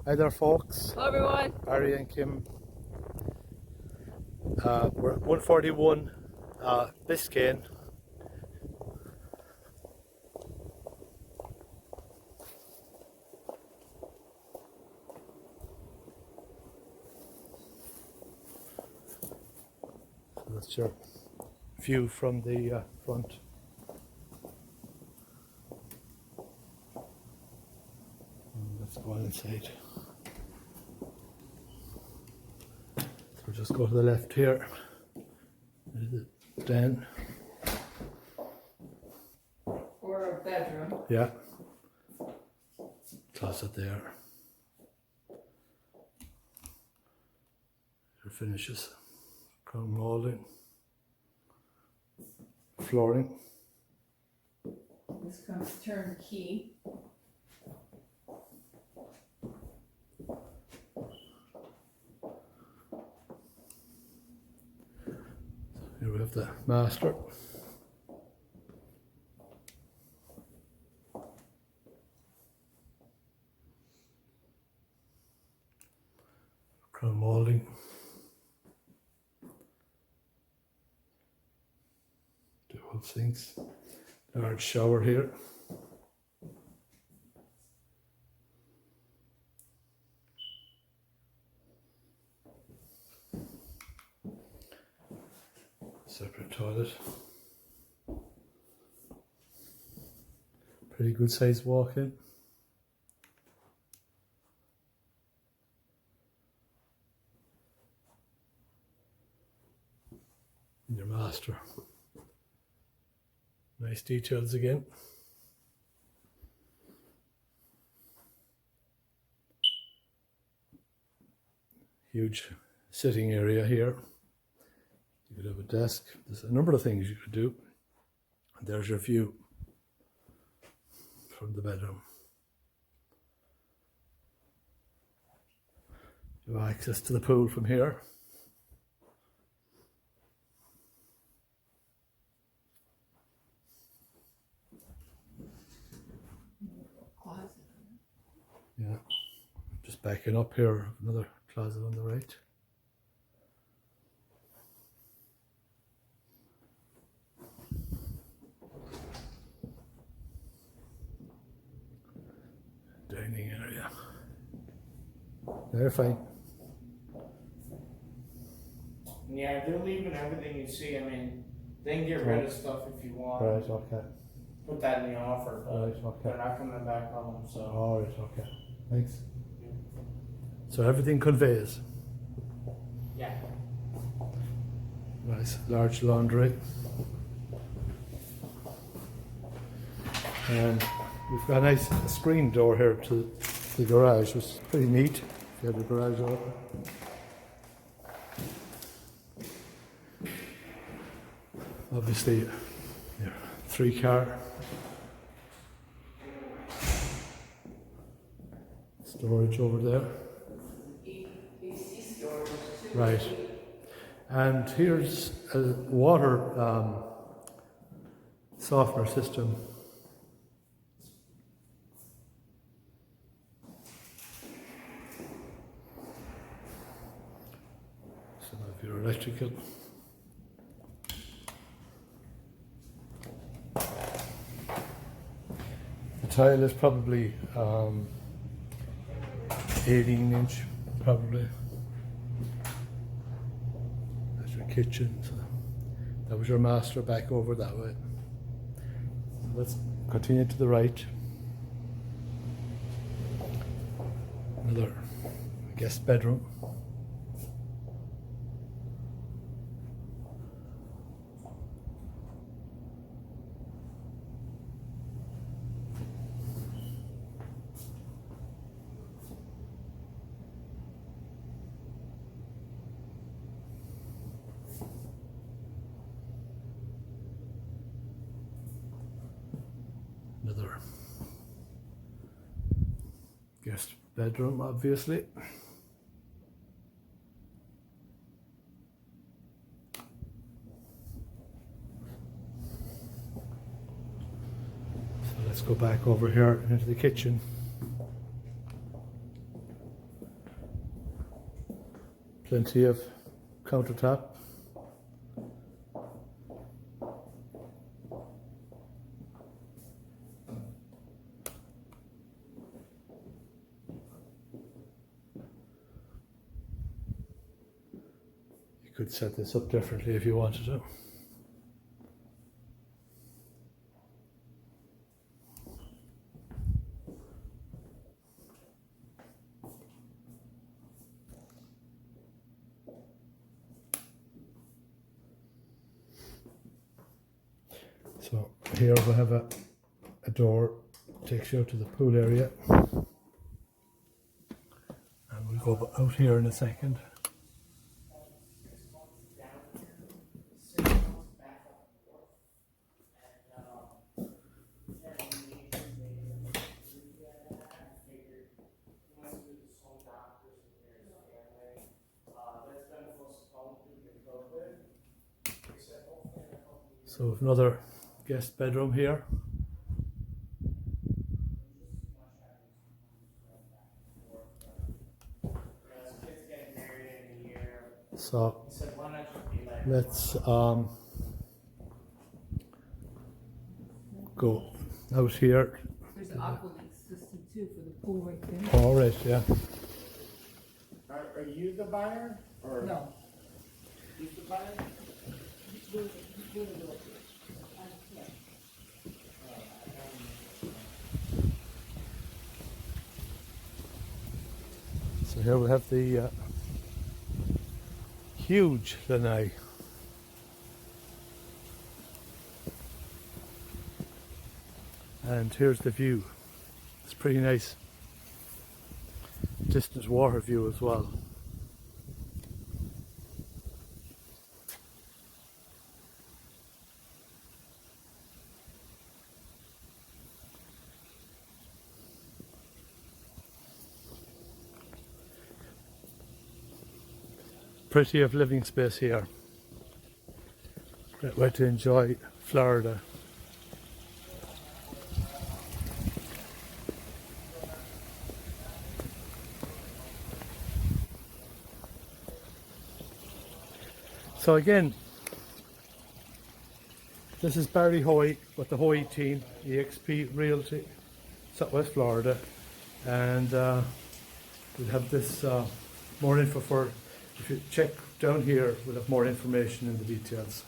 Hi there, folks. Hello, everyone. Ari and Kim. We're at 141 Biscayne. So that's your view from the front. And let's go on inside. So we'll just go to the left here. There's the den. Or a bedroom. Yeah. Closet there. Your finishes. Crown molding. Flooring. This comes turnkey. Here we have the master. Crown molding. Dual sinks. Large shower here. Separate toilet. Pretty good sized walk-in. And your master. Nice details again. Huge sitting area here. You could have a desk. There's a number of things you could do. And there's your view from the bedroom. You have access to the pool from here. Closet. Yeah. Just backing up here, another closet on the right. Dining area. They're fine. Yeah, they're leaving everything you see. I mean, they can get rid of stuff if you want. Right, okay. Put that in the offer, but Right, okay. they're not coming back home, so. Alright, okay. Thanks. So everything conveys. Yeah. Nice large laundry. And we've got a nice screen door here to the garage, which is pretty neat. If you have the garage open. Obviously, your 3-car storage over there. AC storage. Right. And here's a water softener system. Some of your electrical. The tile is probably 18-inch, probably. That's your kitchen. So that was your master back over that way. So let's continue to the right. Another guest bedroom. Another guest bedroom, obviously. So let's go back over here into the kitchen. Plenty of countertop. You could set this up differently if you wanted to. So here we have a door, takes you out to the pool area. And we'll go out here in a second. So we've another guest bedroom here. So let's go out here. There's an aqualink system too for the pool right there. All right, yeah. Are you the buyer or? No. Who's the buyer? So here we have the huge lanai. And here's the view. It's pretty nice. Distant water view as well. Plenty of living space here. Great way to enjoy Florida. So again, this is Barry Hoey with the Hoey team, eXp Realty, Southwest Florida, and we'll have this more info for. If you check down here, we'll have more information in the details.